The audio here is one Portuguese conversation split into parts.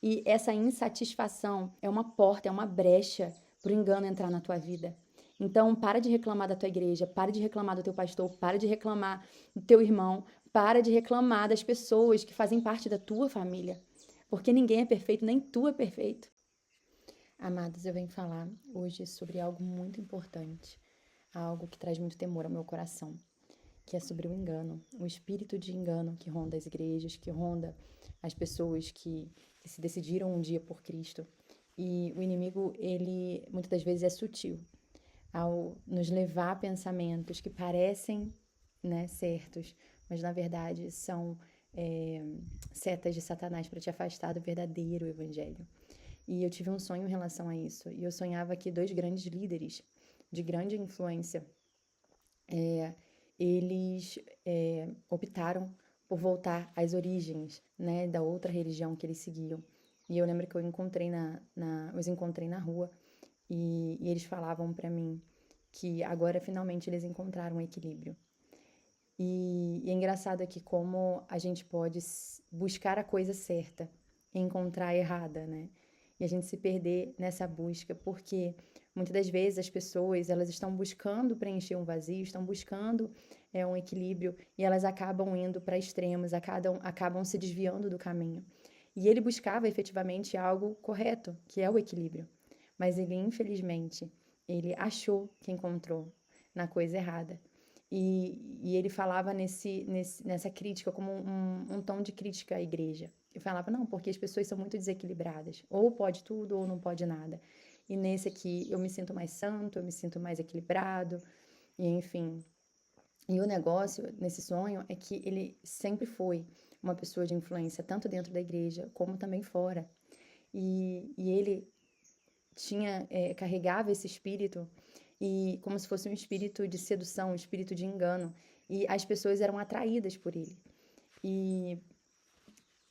E essa insatisfação é uma porta, é uma brecha para o engano entrar na tua vida. Então, para de reclamar da tua igreja, para de reclamar do teu pastor, para de reclamar do teu irmão, para de reclamar das pessoas que fazem parte da tua família. Porque ninguém é perfeito, nem tu é perfeito. Amados, eu venho falar hoje sobre algo muito importante, algo que traz muito temor ao meu coração, que é sobre o engano, o espírito de engano que ronda as igrejas, que ronda as pessoas que se decidiram um dia por Cristo. E o inimigo, ele muitas das vezes é sutil ao nos levar a pensamentos que parecem, né, certos, mas na verdade são é, setas de Satanás para te afastar do verdadeiro evangelho. E eu tive um sonho em relação a isso. E eu sonhava que dois grandes líderes de grande influência, é, eles optaram por voltar às origens, né, da outra religião que eles seguiam. E eu lembro que eu os encontrei na rua e eles falavam para mim que agora finalmente eles encontraram um equilíbrio. E é engraçado aqui como a gente pode buscar a coisa certa e encontrar a errada, né? E a gente se perder nessa busca, porque muitas das vezes as pessoas, elas estão buscando preencher um vazio, estão buscando um equilíbrio e elas acabam indo para extremos, acabam se desviando do caminho. E ele buscava efetivamente algo correto, que é o equilíbrio. Mas ele, infelizmente, ele achou que encontrou na coisa errada. E ele falava nessa crítica como um tom de crítica à igreja. Ele falava, não, porque as pessoas são muito desequilibradas. Ou pode tudo ou não pode nada. E nesse aqui eu me sinto mais santo, eu me sinto mais equilibrado, e enfim. E o negócio nesse sonho é que ele sempre foi uma pessoa de influência, tanto dentro da igreja como também fora. E ele carregava esse espírito e como se fosse um espírito de sedução, um espírito de engano, e as pessoas eram atraídas por ele. E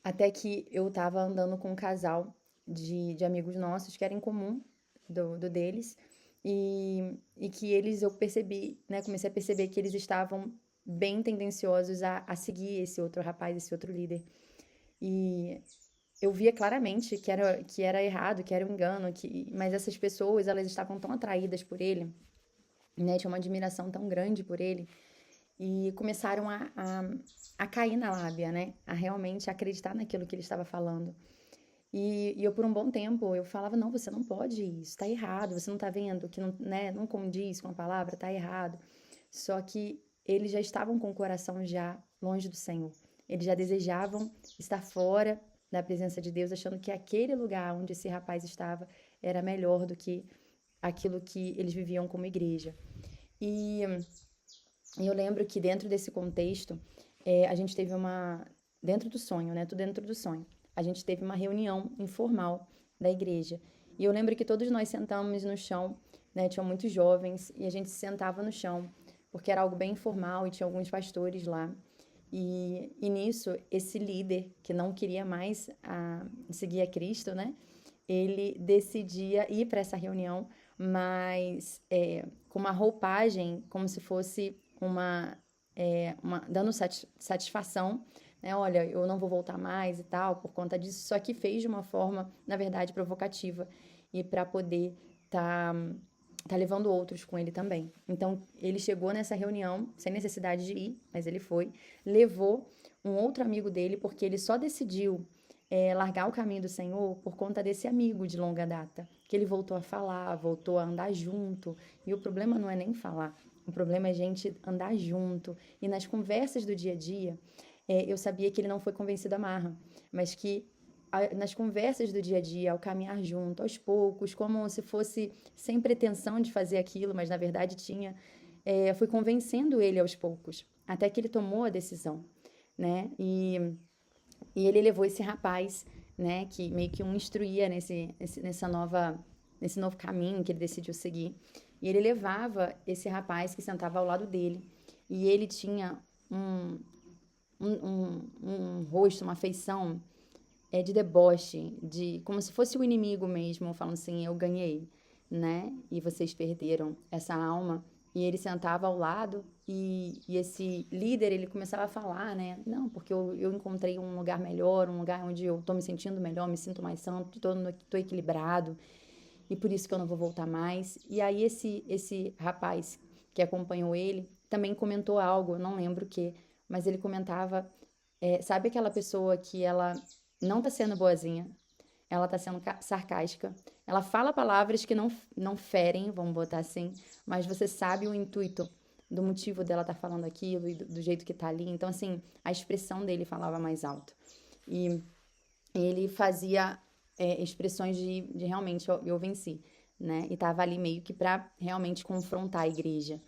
até que eu estava andando com um casal de amigos nossos que era em comum do deles, e que eles eu percebi, né, comecei a perceber que eles estavam bem tendenciosos a seguir esse outro rapaz, esse outro líder. E eu via claramente que era errado, que era um engano, mas essas pessoas, elas estavam tão atraídas por ele, né? Tinha uma admiração tão grande por ele, e começaram a cair na lábia, né? A realmente acreditar naquilo que ele estava falando. E eu, por um bom tempo, eu falava, não, você não pode isso, tá errado, você não tá vendo que não, né, não condiz com a palavra, tá errado. Só que eles já estavam com o coração já longe do Senhor. Eles já desejavam estar fora da presença de Deus, achando que aquele lugar onde esse rapaz estava era melhor do que aquilo que eles viviam como igreja. E, e eu lembro que dentro desse contexto, a gente teve dentro do sonho, né? Tudo dentro do sonho. A gente teve uma reunião informal da igreja. E eu lembro que todos nós sentamos no chão, né? Tinham muitos jovens e a gente se sentava no chão, porque era algo bem informal e tinha alguns pastores lá. E nisso, esse líder que não queria mais seguir a Cristo, né? Ele decidia ir para essa reunião, mas com uma roupagem como se fosse dando satisfação, né? Olha, eu não vou voltar mais e tal, por conta disso. Só que fez de uma forma, na verdade, provocativa e para poder tá levando outros com ele também. Então, ele chegou nessa reunião sem necessidade de ir, mas ele foi, levou um outro amigo dele, porque ele só decidiu largar o caminho do Senhor por conta desse amigo de longa data, que ele voltou a falar, voltou a andar junto. E o problema não é nem falar, o problema é a gente andar junto. E nas conversas do dia a dia, eu sabia que ele não foi convencido à marra, mas que nas conversas do dia a dia, ao caminhar junto, aos poucos, como se fosse sem pretensão de fazer aquilo, mas na verdade tinha, fui convencendo ele aos poucos, até que ele tomou a decisão, né? E ele levou esse rapaz, né, que meio que um instruía nesse novo caminho que ele decidiu seguir. E ele levava esse rapaz que sentava ao lado dele. E ele tinha um, um rosto, uma feição de deboche, de como se fosse o inimigo mesmo, falando assim, eu ganhei, né? E vocês perderam essa alma e ele sentava ao lado e esse líder, ele começava a falar, né? Não, porque eu encontrei um lugar melhor, um lugar onde eu tô me sentindo melhor, me sinto mais santo, tô equilibrado e por isso que eu não vou voltar mais. E aí esse rapaz que acompanhou ele também comentou algo, eu não lembro o que, mas ele comentava, sabe aquela pessoa que ela não tá sendo boazinha, ela tá sendo sarcástica, ela fala palavras que não ferem, vamos botar assim, mas você sabe o intuito do motivo dela estar falando aquilo e do jeito que tá ali. Então, assim, a expressão dele falava mais alto. E ele fazia expressões de realmente eu venci, né? E tava ali meio que para realmente confrontar a igreja.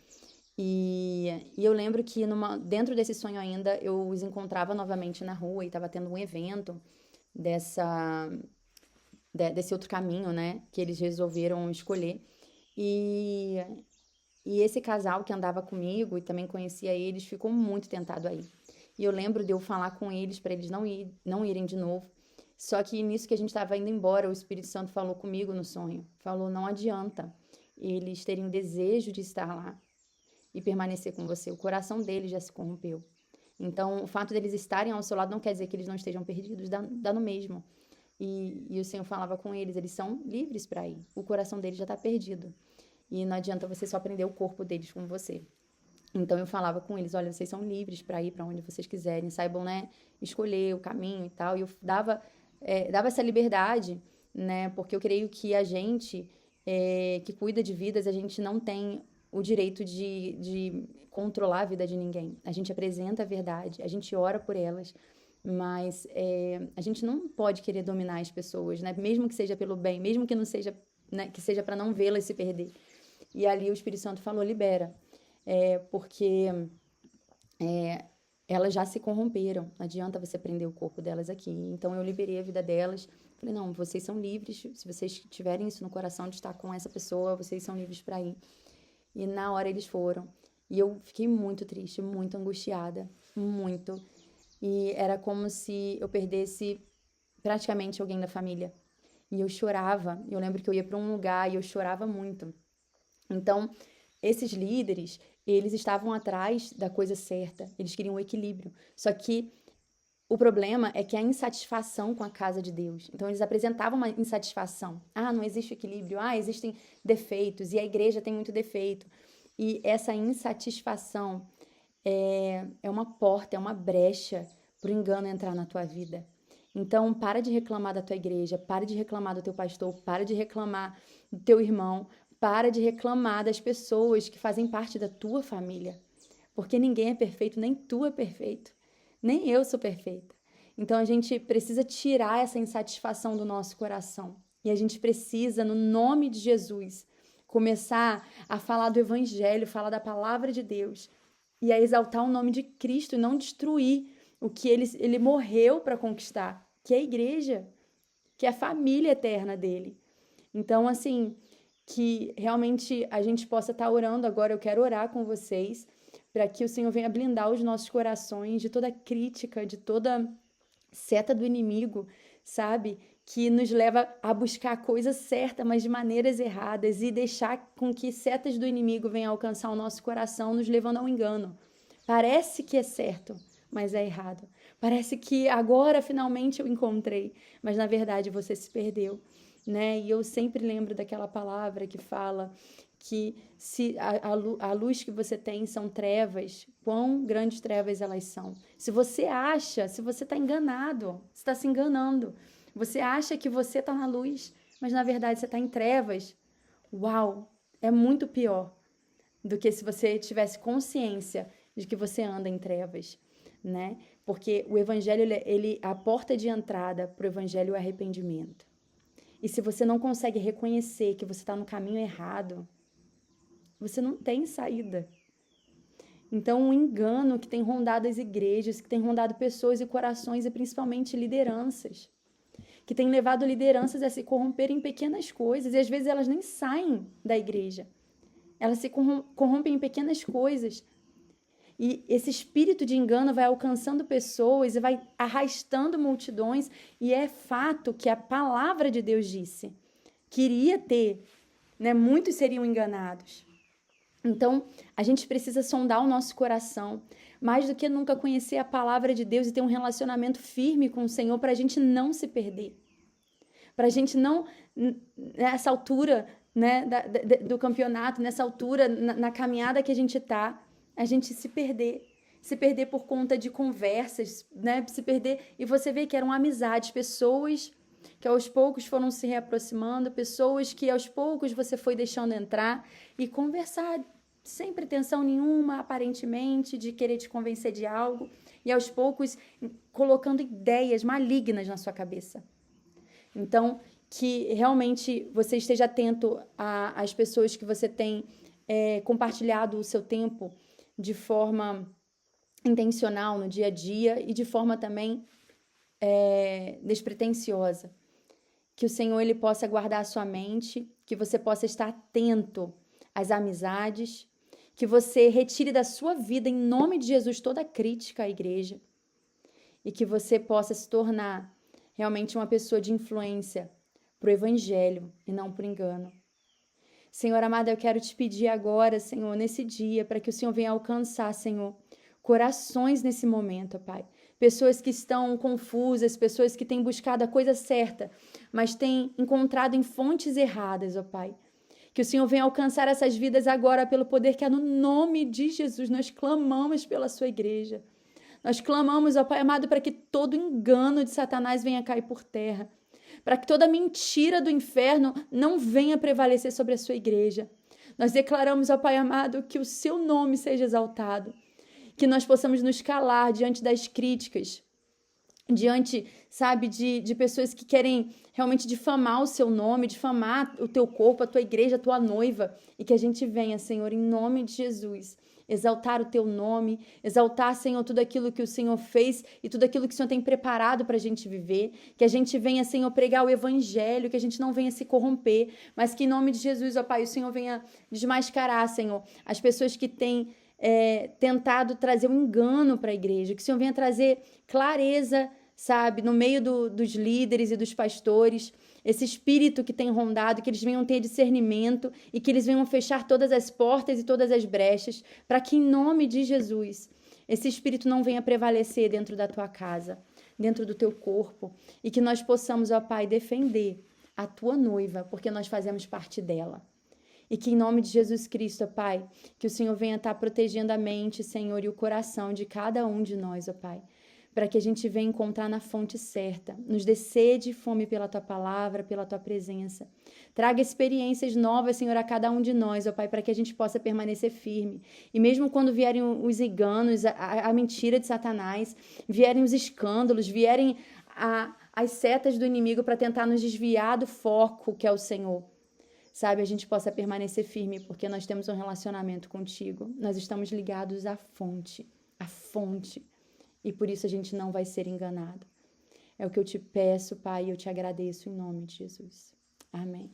E eu lembro que dentro desse sonho ainda eu os encontrava novamente na rua e estava tendo um evento dessa desse outro caminho, né, que eles resolveram escolher. E, e esse casal que andava comigo e também conhecia eles ficou muito tentado aí. E eu lembro de eu falar com eles para eles não irem de novo. Só que nisso que a gente estava indo embora, o Espírito Santo falou comigo no sonho. Falou: não adianta eles terem o desejo de estar lá e permanecer com você. O coração deles já se corrompeu. Então, o fato deles estarem ao seu lado não quer dizer que eles não estejam perdidos, dá no mesmo. E o Senhor falava com eles, eles são livres para ir. O coração deles já está perdido. E não adianta você só prender o corpo deles com você. Então eu falava com eles, olha, vocês são livres para ir para onde vocês quiserem, saibam, né, escolher o caminho e tal. E eu dava essa liberdade, né, porque eu creio que a gente que cuida de vidas, a gente não tem o direito de controlar a vida de ninguém. A gente apresenta a verdade, a gente ora por elas, mas a gente não pode querer dominar as pessoas, né? Mesmo que seja pelo bem, mesmo que não seja, né, que seja para não vê-las se perder. E ali o Espírito Santo falou, libera, porque elas já se corromperam, não adianta você prender o corpo delas aqui. Então eu liberei a vida delas, falei, não, vocês são livres, se vocês tiverem isso no coração de estar com essa pessoa, vocês são livres para ir. E na hora eles foram. E eu fiquei muito triste, muito angustiada, muito. E era como se eu perdesse praticamente alguém da família. E eu chorava. Eu lembro que eu ia para um lugar e eu chorava muito. Então, esses líderes, eles estavam atrás da coisa certa. Eles queriam o equilíbrio. Só que o problema é que a insatisfação com a casa de Deus. Então, eles apresentavam uma insatisfação. Ah, não existe equilíbrio. Ah, existem defeitos. E a igreja tem muito defeito. E essa insatisfação é uma porta, é uma brecha para o engano entrar na tua vida. Então, para de reclamar da tua igreja, para de reclamar do teu pastor, para de reclamar do teu irmão, para de reclamar das pessoas que fazem parte da tua família. Porque ninguém é perfeito, nem tu é perfeito, nem eu sou perfeita. Então, a gente precisa tirar essa insatisfação do nosso coração. E a gente precisa, no nome de Jesus, começar a falar do evangelho, falar da palavra de Deus e a exaltar o nome de Cristo e não destruir o que ele morreu para conquistar, que é a igreja, que é a família eterna dele. Então, assim, que realmente a gente possa estar orando agora. Eu quero orar com vocês para que o Senhor venha blindar os nossos corações de toda crítica, de toda seta do inimigo, sabe? Que nos leva a buscar a coisa certa, mas de maneiras erradas, e deixar com que setas do inimigo venham alcançar o nosso coração, nos levando ao engano. Parece que é certo, mas é errado. Parece que agora finalmente eu encontrei, mas na verdade você se perdeu, né? E eu sempre lembro daquela palavra que fala que se a luz que você tem são trevas, quão grandes trevas elas são. Se você está enganado, você está se enganando. Você acha que você está na luz, mas na verdade você está em trevas. Uau, é muito pior do que se você tivesse consciência de que você anda em trevas, né? Porque o evangelho, a porta de entrada para o evangelho é o arrependimento. E se você não consegue reconhecer que você está no caminho errado, você não tem saída. Então, um engano que tem rondado as igrejas, que tem rondado pessoas e corações, e principalmente lideranças, que tem levado lideranças a se corromperem em pequenas coisas, e às vezes elas nem saem da igreja. Elas se corrompem em pequenas coisas. E esse espírito de engano vai alcançando pessoas e vai arrastando multidões, e é fato que a palavra de Deus disse que iria ter, né, muitos seriam enganados. Então, a gente precisa sondar o nosso coração, mais do que nunca conhecer a palavra de Deus e ter um relacionamento firme com o Senhor para a gente não se perder. Para a gente não, nessa altura, né, do campeonato, nessa altura, na caminhada que a gente está, a gente se perder. Se perder por conta de conversas, né? Se perder. E você vê que eram amizades, pessoas que aos poucos foram se reaproximando, pessoas que aos poucos você foi deixando entrar e conversar sem pretensão nenhuma, aparentemente, de querer te convencer de algo, e aos poucos colocando ideias malignas na sua cabeça. Então, que realmente você esteja atento às pessoas que você tem compartilhado o seu tempo de forma intencional no dia a dia e de forma também despretensiosa. Que o Senhor ele possa guardar a sua mente, que você possa estar atento às amizades, que você retire da sua vida, em nome de Jesus, toda crítica à igreja e que você possa se tornar realmente uma pessoa de influência para o evangelho e não por engano. Senhor amado, eu quero te pedir agora, Senhor, nesse dia, para que o Senhor venha alcançar, Senhor, corações nesse momento, Pai. Pessoas que estão confusas, pessoas que têm buscado a coisa certa, mas têm encontrado em fontes erradas, ó Pai. Que o Senhor venha alcançar essas vidas agora pelo poder que há no nome de Jesus. Nós clamamos pela sua igreja. Nós clamamos, ó Pai amado, para que todo engano de Satanás venha cair por terra. Para que toda mentira do inferno não venha prevalecer sobre a sua igreja. Nós declaramos, ó Pai amado, que o seu nome seja exaltado. Que nós possamos nos calar diante das críticas, diante, sabe, de pessoas que querem realmente difamar o seu nome, difamar o teu corpo, a tua igreja, a tua noiva, e que a gente venha, Senhor, em nome de Jesus, exaltar o teu nome, exaltar, Senhor, tudo aquilo que o Senhor fez e tudo aquilo que o Senhor tem preparado para a gente viver, que a gente venha, Senhor, pregar o evangelho, que a gente não venha se corromper, mas que em nome de Jesus, ó Pai, o Senhor venha desmascarar, Senhor, as pessoas que têm tentado trazer um engano para a igreja, que o Senhor venha trazer clareza, sabe, no meio dos líderes e dos pastores, esse espírito que tem rondado, que eles venham ter discernimento e que eles venham fechar todas as portas e todas as brechas, para que em nome de Jesus, esse espírito não venha prevalecer dentro da tua casa, dentro do teu corpo, e que nós possamos, ó Pai, defender a tua noiva, porque nós fazemos parte dela. E que em nome de Jesus Cristo, ó Pai, que o Senhor venha estar protegendo a mente, Senhor, e o coração de cada um de nós, ó Pai, para que a gente venha encontrar na fonte certa, nos dê sede e fome pela Tua palavra, pela Tua presença. Traga experiências novas, Senhor, a cada um de nós, ó Pai, para que a gente possa permanecer firme. E mesmo quando vierem os enganos, a mentira de Satanás, vierem os escândalos, vierem as setas do inimigo para tentar nos desviar do foco que é o Senhor, sabe, a gente possa permanecer firme, porque nós temos um relacionamento contigo. Nós estamos ligados à fonte, e por isso a gente não vai ser enganado. É o que eu te peço, Pai, e eu te agradeço em nome de Jesus. Amém.